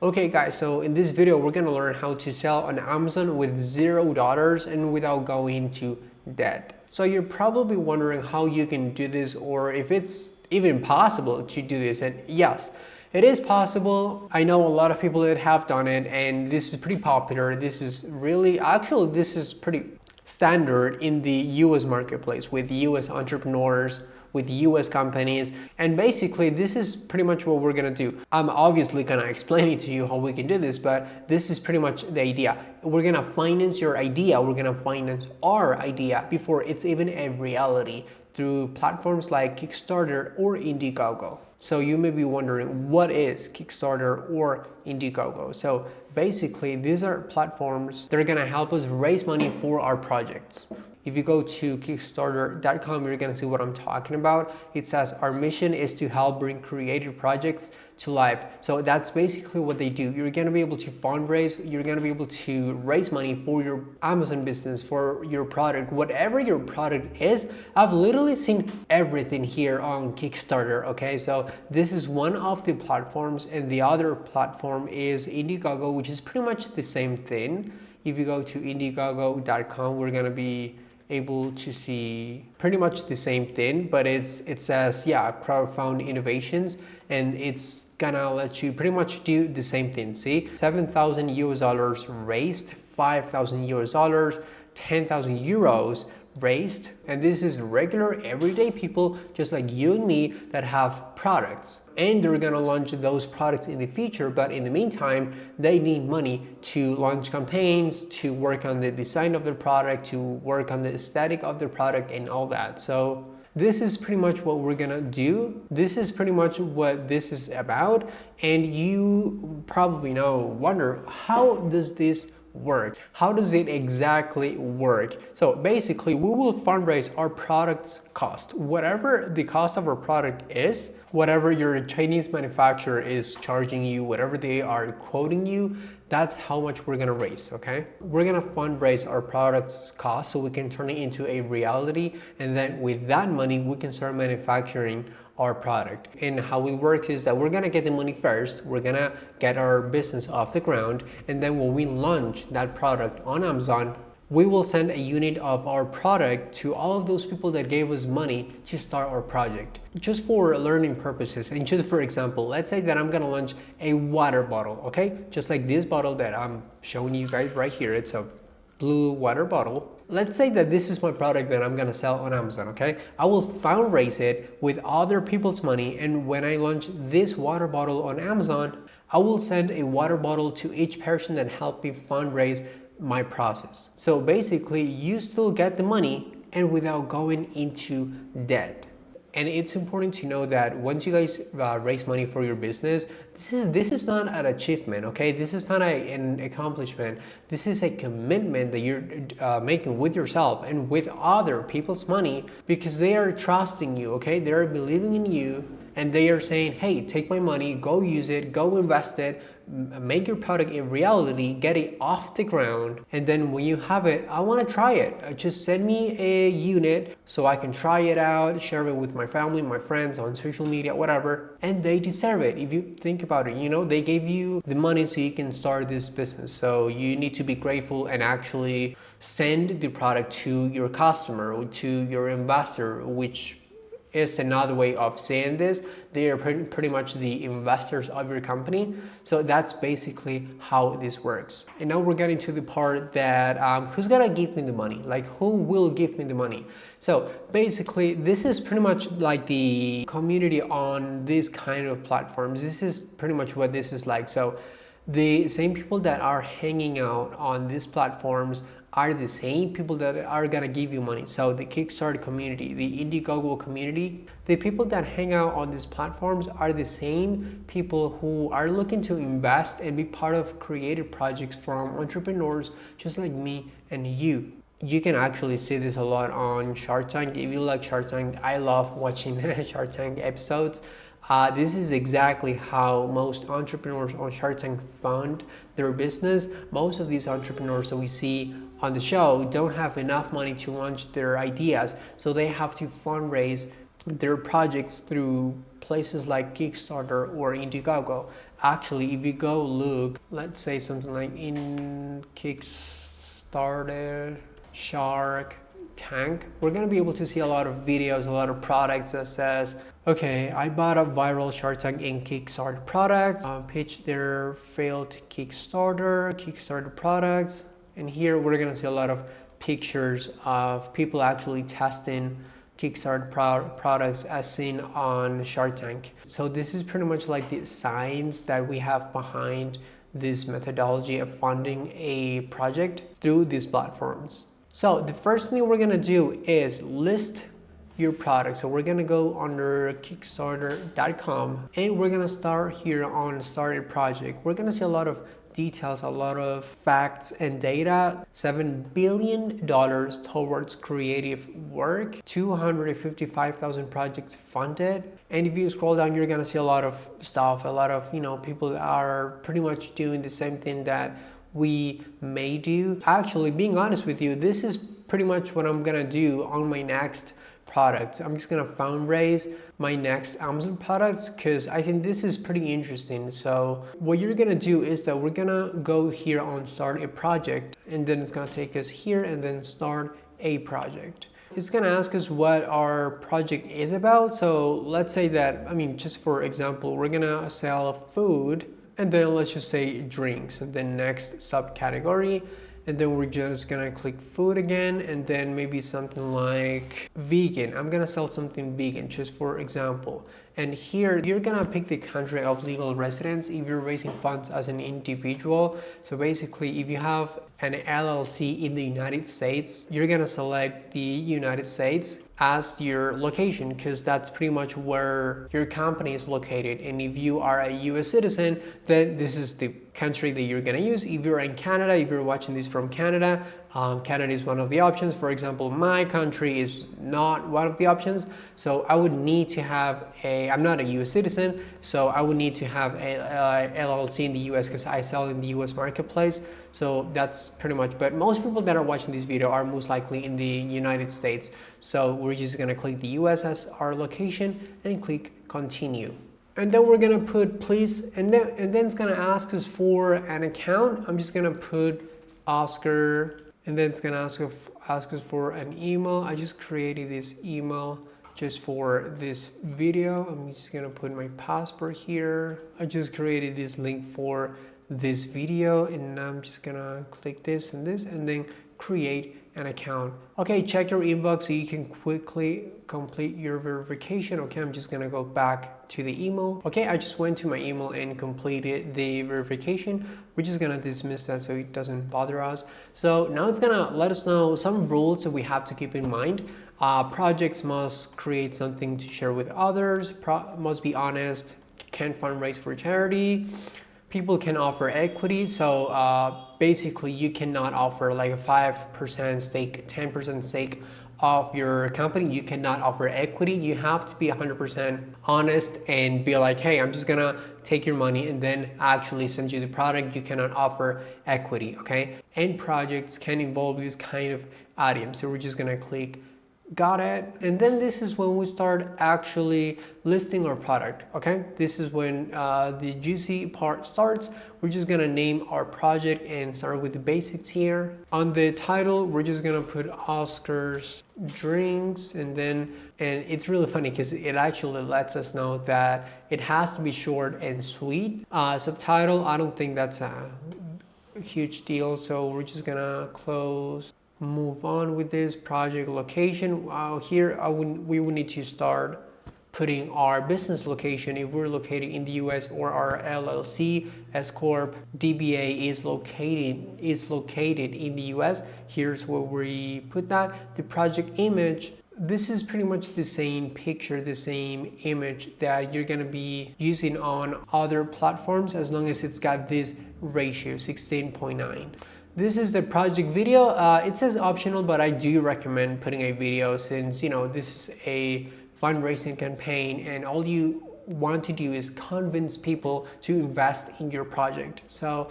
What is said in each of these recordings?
Okay guys, so in this video we're gonna learn how to sell on Amazon with $0 and without going into debt. So you're probably wondering how you can do this or if it's even possible to do this, and yes, it is possible. I know a lot of people that have done it and this is pretty popular. This is pretty standard in the US marketplace with US entrepreneurs, with US companies, and basically this is pretty much what we're gonna do. I'm obviously gonna explain it to you how we can do this, but this is pretty much the idea. We're gonna finance your idea, we're gonna finance our idea before it's even a reality through platforms like Kickstarter or Indiegogo. So you may be wondering, what is Kickstarter or Indiegogo? So basically these are platforms that are gonna help us raise money for our projects. If you go to Kickstarter.com, you're gonna see what I'm talking about. It says our mission is to help bring creative projects to life. So that's basically what they do. You're gonna be able to fundraise, you're gonna be able to raise money for your Amazon business, for your product, whatever your product is. I've literally seen everything here on Kickstarter, okay? So this is one of the platforms, and the other platform is Indiegogo, which is pretty much the same thing. If you go to Indiegogo.com, we're gonna be able to see pretty much the same thing, but it says crowdfund innovations, and it's gonna let you pretty much do the same thing. See, $7,000 raised, $5,000, 10,000 euros raised, and this is regular everyday people just like you and me that have products, and they're gonna launch those products in the future, but in the meantime they need money to launch campaigns, to work on the design of their product, to work on the aesthetic of their product and all that. So this is pretty much what we're gonna do. This is pretty much what this is about, and you probably wonder, how does this work? How does it exactly work? So basically we will fundraise our product's cost. Whatever the cost of our product is, whatever your Chinese manufacturer is charging you, whatever they are quoting you, that's how much we're gonna raise, okay? We're gonna fundraise our product's cost so we can turn it into a reality, and then with that money we can start manufacturing our product. And how it works is that we're gonna get the money first, we're gonna get our business off the ground, and then when we launch that product on Amazon, we will send a unit of our product to all of those people that gave us money to start our project. Just for learning purposes, and just for example, let's say that I'm gonna launch a water bottle, okay? Just like this bottle that I'm showing you guys right here, it's a blue water bottle. Let's say that this is my product that I'm gonna sell on Amazon, okay? I will fundraise it with other people's money, and when I launch this water bottle on Amazon, I will send a water bottle to each person that helped me fundraise my process. So basically you still get the money and without going into debt. And it's important to know that once you guys raise money for your business, this is not an achievement, okay? This is not an accomplishment. This is a commitment that you're making with yourself and with other people's money, because they are trusting you, okay? They are believing in you, and they are saying, hey, take my money, go use it, go invest it, make your product a reality, get it off the ground, and then when you have it, I want to try it. Just send me a unit so I can try it out, share it with my family, my friends on social media, whatever, and they deserve it. If you think about it, they gave you the money so you can start this business, so you need to be grateful and actually send the product to your customer or to your investor, which is another way of saying this. They are pretty much the investors of your company. So that's basically how this works. And now we're getting to the part that who's gonna give me the money? Like, who will give me the money? So basically this is pretty much like the community on these kind of platforms. This is pretty much what this is like. So the same people that are hanging out on these platforms are the same people that are gonna give you money. So the Kickstarter community, the Indiegogo community, the people that hang out on these platforms are the same people who are looking to invest and be part of creative projects from entrepreneurs just like me and you. You can actually see this a lot on Shark Tank. If you like Shark Tank, I love watching Shark Tank episodes. This is exactly how most entrepreneurs on Shark Tank fund their business. Most of these entrepreneurs that we see on the show don't have enough money to launch their ideas, so they have to fundraise their projects through places like Kickstarter or Indiegogo. Actually, if you go look, let's say something like in Kickstarter, Shark Tank, we're gonna be able to see a lot of videos, a lot of products that says, okay, I bought a viral Shark Tank in Kickstarter products, pitch their failed Kickstarter products. And here we're gonna see a lot of pictures of people actually testing Kickstarter products as seen on Shark Tank. So this is pretty much like the science that we have behind this methodology of funding a project through these platforms. So the first thing we're gonna do is list your product. So we're gonna go under kickstarter.com and we're gonna start here on start a project. We're gonna see a lot of details, a lot of facts and data. $7 billion towards creative work, 255,000 projects funded. And if you scroll down, you're gonna see a lot of stuff, a lot of, people are pretty much doing the same thing that we may do. Actually, being honest with you, this is pretty much what I'm gonna do on my next products. I'm just gonna fundraise my next Amazon products because I think this is pretty interesting. So what you're gonna do is that we're gonna go here on start a project, and then it's gonna take us here and then start a project. It's gonna ask us what our project is about. So let's say that, just for example, we're gonna sell food, and then let's just say drinks, and then next subcategory. And then we're just gonna click food again, and then maybe something like vegan. I'm gonna sell something vegan, just for example. And here you're gonna pick the country of legal residence if you're raising funds as an individual. So basically, if you have an LLC in the United States, you're gonna select the United States as your location because that's pretty much where your company is located. And if you are a US citizen, then this is the country that you're gonna use. If you're in Canada, if you're watching this from Canada, Canada is one of the options. For example, my country is not one of the options. So I would need to have I'm not a US citizen, so I would need to have a LLC in the US because I sell in the US marketplace. So that's pretty much, but most people that are watching this video are most likely in the United States. So we're just gonna click the US as our location and click continue. And then we're gonna put please, and then it's gonna ask us for an account. I'm just gonna put Oscar, and then it's gonna ask us for an email. I just created this email just for this video. I'm just gonna put my password here. I just created this link for this video, and I'm just gonna click this, and then create an account. Okay, check your inbox so you can quickly complete your verification. Okay, I'm just gonna go back to the email. Okay, I just went to my email and completed the verification. We're just gonna dismiss that so it doesn't bother us. So now it's gonna let us know some rules that we have to keep in mind. Projects must create something to share with others, must be honest, can fundraise for charity. People can offer equity, so basically you cannot offer like a 5% stake, 10% stake of your company. You cannot offer equity. You have to be 100% honest and be like, hey, I'm just gonna take your money and then actually send you the product. You cannot offer equity, okay? And projects can involve this kind of items. So we're just gonna click got it. And then this is when we start actually listing our product. Okay, this is when the juicy part starts. We're just gonna name our project and start with the basics here. On the title, we're just gonna put Oscar's drinks, and it's really funny because it actually lets us know that it has to be short and sweet. Subtitle, I don't think that's a huge deal, so we're just gonna move on with this project location. Here we would need to start putting our business location if we're located in the US, or our LLC, S Corp, DBA is located in the US. Here's where we put that. The project image, this is pretty much the same picture, the same image that you're gonna be using on other platforms, as long as it's got this ratio 16:9. This is the project video. It says optional, but I do recommend putting a video since, this is a fundraising campaign and all you want to do is convince people to invest in your project. So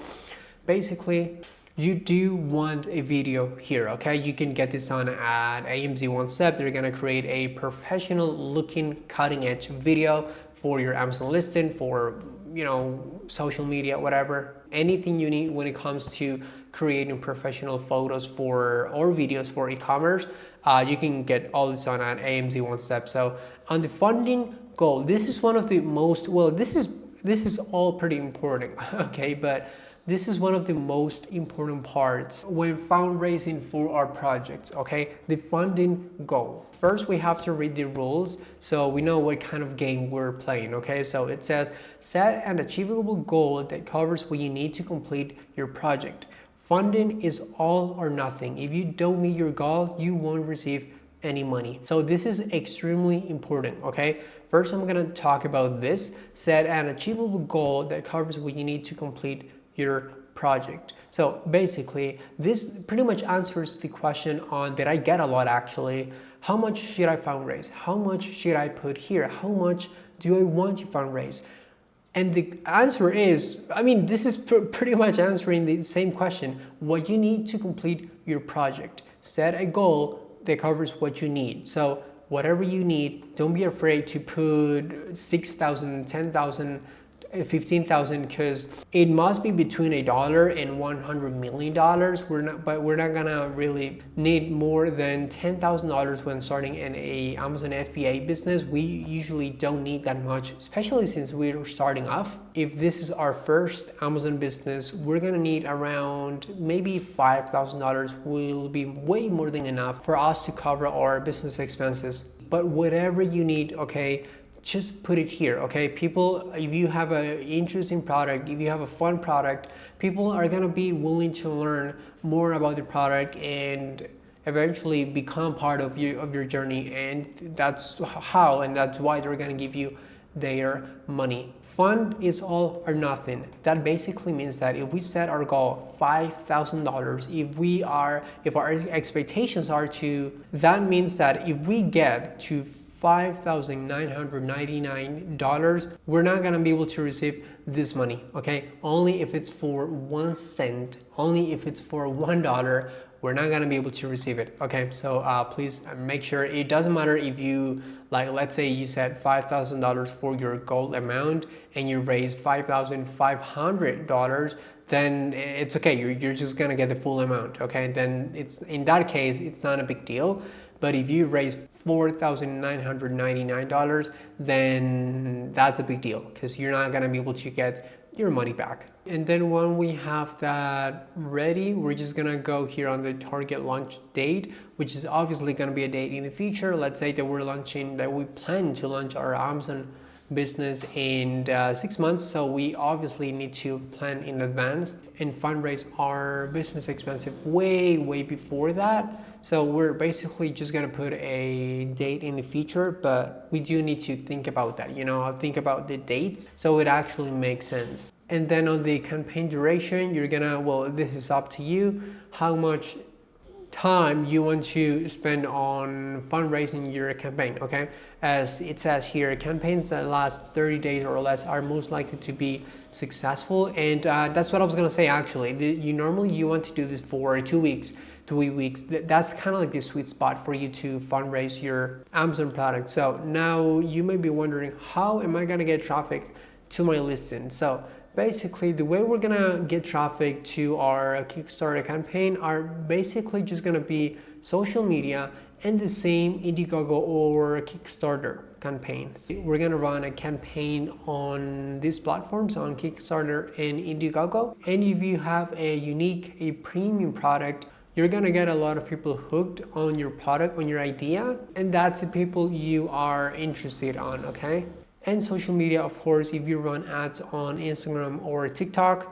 basically, you do want a video here, okay? You can get this on at AMZ One Step. They're gonna create a professional looking cutting edge video for your Amazon listing, for social media, whatever, anything you need when it comes to creating professional photos for or videos for e-commerce. You can get all this on at AMZ One Step. So on the funding goal, this is one of the most, well, this is all pretty important, okay, but this is one of the most important parts when fundraising for our projects, okay? The funding goal. First, we have to read the rules so we know what kind of game we're playing, okay? So it says, set an achievable goal that covers what you need to complete your project. Funding is all or nothing. If you don't meet your goal, you won't receive any money. So this is extremely important, okay? First, I'm gonna talk about this. Set an achievable goal that covers what you need to complete your project. So basically, this pretty much answers the question that I get a lot actually. How much should I fundraise? How much should I put here? How much do I want to fundraise? And the answer is, this is pretty much answering the same question. What you need to complete your project. Set a goal that covers what you need. So whatever you need, don't be afraid to put 6,000, 10,000, 15,000, because it must be between $1 and $100 million. We're not gonna really need more than $10,000 when starting in a Amazon FBA business. We usually don't need that much, especially since we're starting off. If this is our first Amazon business, we're gonna need around maybe $5,000. Will be way more than enough for us to cover our business expenses. But whatever you need, okay, just put it here, okay? People, if you have an interesting product, if you have a fun product, people are gonna be willing to learn more about the product and eventually become part of your journey. And that's how, and that's why they're gonna give you their money. Fund is all or nothing. That basically means that if we set our goal $5,000, if our expectations are that means that if we get to $5,999, we're not gonna be able to receive this money, okay? Only if it's for 1 cent, only if it's for $1, we're not gonna be able to receive it, okay? So please make sure, it doesn't matter if you, let's say you set $5,000 for your goal amount and you raise $5,500, then it's okay, you're just gonna get the full amount, okay? Then in that case, it's not a big deal. But if you raise $4,999, then that's a big deal because you're not gonna be able to get your money back. And then when we have that ready, we're just gonna go here on the target launch date, which is obviously gonna be a date in the future. Let's say that we plan to launch our Amazon business in 6 months, so we obviously need to plan in advance and fundraise our business expenses way before that. So we're basically just gonna put a date in the future, but we do need to think about that, think about the dates so it actually makes sense. And then on the campaign duration, this is up to you, how much time you want to spend on fundraising your campaign, okay? As it says here, campaigns that last 30 days or less are most likely to be successful. And that's what I was gonna say actually. Normally you want to do this for 2 weeks, 3 weeks. That's kind of like the sweet spot for you to fundraise your Amazon product. So now you may be wondering, how am I gonna get traffic to my listing? So basically, the way we're gonna get traffic to our Kickstarter campaign are basically just gonna be social media and the same Indiegogo or Kickstarter campaign. We're gonna run a campaign on these platforms, on Kickstarter and Indiegogo. And if you have a premium product, you're gonna get a lot of people hooked on your product, on your idea, and that's the people you are interested on, okay? And social media, of course, if you run ads on Instagram or TikTok,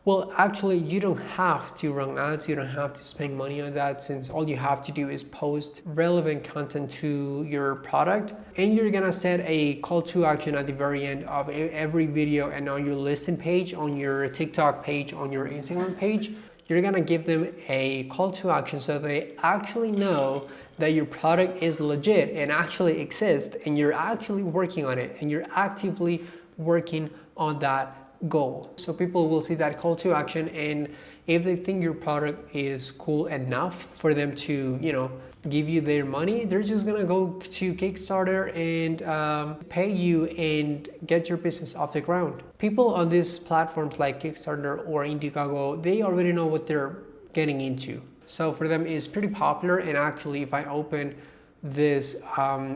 well, actually, you don't have to run ads. You don't have to spend money on that, since all you have to do is post relevant content to your product. And you're gonna set a call to action at the very end of every video, and on your listing page, on your TikTok page, on your Instagram page, you're gonna give them a call to action so they actually know that your product is legit and actually exists, and you're actually working on it, and you're actively working on that goal. So people will see that call to action, and if they think your product is cool enough for them to, give you their money, they're just gonna go to Kickstarter and pay you and get your business off the ground. People on these platforms like Kickstarter or Indiegogo, they already know what they're getting into. So for them, it's pretty popular. And actually, if I open this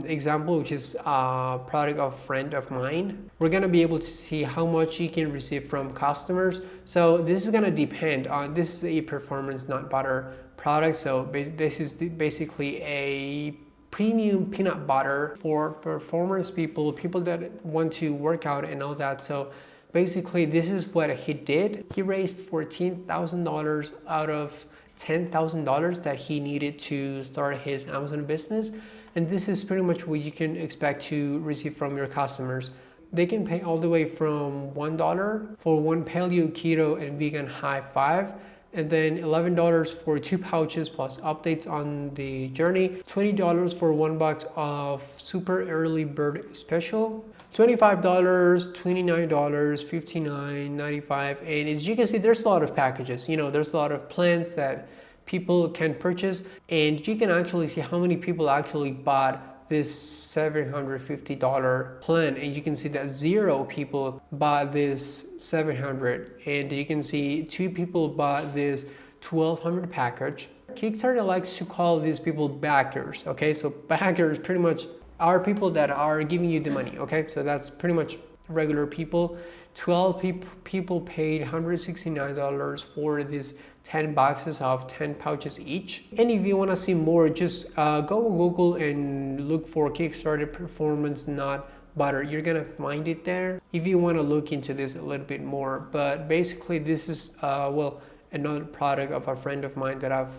example, which is a product of a friend of mine, we're gonna be able to see how much you can receive from customers. So this is gonna depend on, this is a performance nut butter product. So this is basically a premium peanut butter for performance people that want to work out and all that. So basically, this is what he did. He raised $14,000 out of $10,000 that he needed to start his Amazon business. And this is pretty much what you can expect to receive from your customers. They can pay all the way from $1 for one paleo, keto, and vegan high five, and then $11 for 2 pouches plus updates on the journey, $20 for 1 box of super early bird special, $25, $29, $59, $95, and as you can see, there's a lot of packages. There's a lot of plans that people can purchase, and you can actually see how many people actually bought this $750 plan, and you can see that 0 people bought this $700, and you can see 2 people bought this $1,200 package. Kickstarter likes to call these people backers. Okay, so backers pretty much are people that are giving you the money. Okay, so that's pretty much regular people. 12 people paid $169 for these 10 boxes of 10 pouches each. And if you want to see more, just go to Google and look for Kickstarter performance nut butter. You're gonna find it there if you want to look into this a little bit more. But basically, this is another product of a friend of mine that I've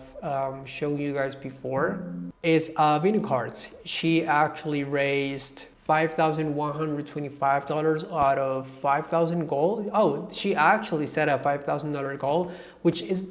shown you guys before. Is Vino Cards. She actually raised $5,125 out of 5,000 goal. Oh, she actually set a $5,000 goal, which is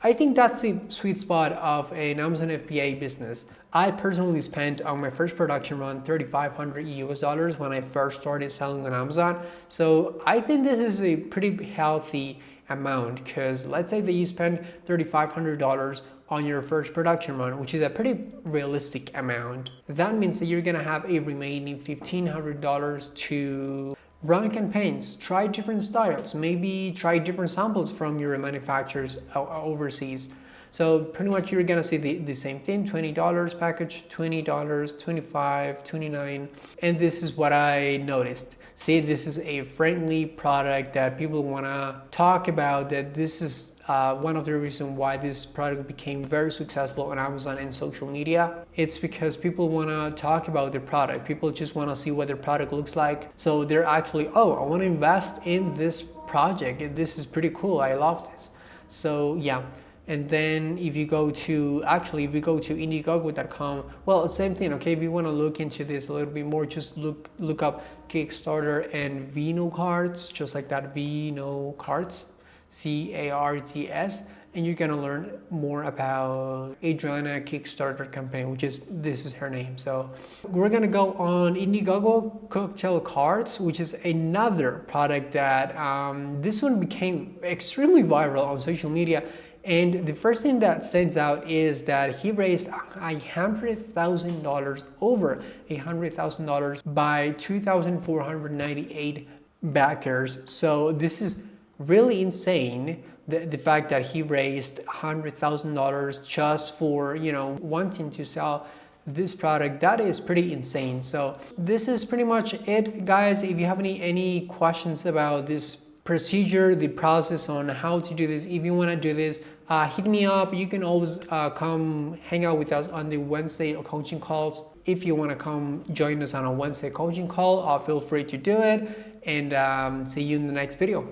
I think that's the sweet spot of an Amazon FBA business. I personally spent on my first production run $3,500 when I first started selling on Amazon. So I think this is a pretty healthy amount, because let's say that you spend $3,500 on your first production run, which is a pretty realistic amount. That means that you're gonna have a remaining $1,500 to run campaigns, try different styles, maybe try different samples from your manufacturers overseas. So pretty much you're gonna see the same thing, $20 package, $20, $25, $29, and this is what I noticed. See, this is a friendly product that people wanna talk about, that this is one of the reasons why this product became very successful on Amazon and social media. It's because people wanna talk about their product. People just wanna see what their product looks like. So they're actually, oh, I wanna invest in this project. This is pretty cool, I love this. So yeah. And then if you go to Indiegogo.com, well, same thing. Okay, if you want to look into this a little bit more, just look up Kickstarter and Vino Cards, just like that, Vino Cards, CARTS, and you're gonna learn more about Adriana Kickstarter campaign, this is her name. So we're gonna go on Indiegogo Cocktail Cards, which is another product that this one became extremely viral on social media. And the first thing that stands out is that he raised $100,000, over $100,000 by 2,498 backers. So this is really insane. The fact that he raised $100,000 just for, wanting to sell this product, that is pretty insane. So this is pretty much it, guys. If you have any questions about this procedure, the process on how to do this, if you want to do this, hit me up. You can always come hang out with us on the Wednesday coaching calls. If you want to come join us on a Wednesday coaching call, feel free to do it, and see you in the next video.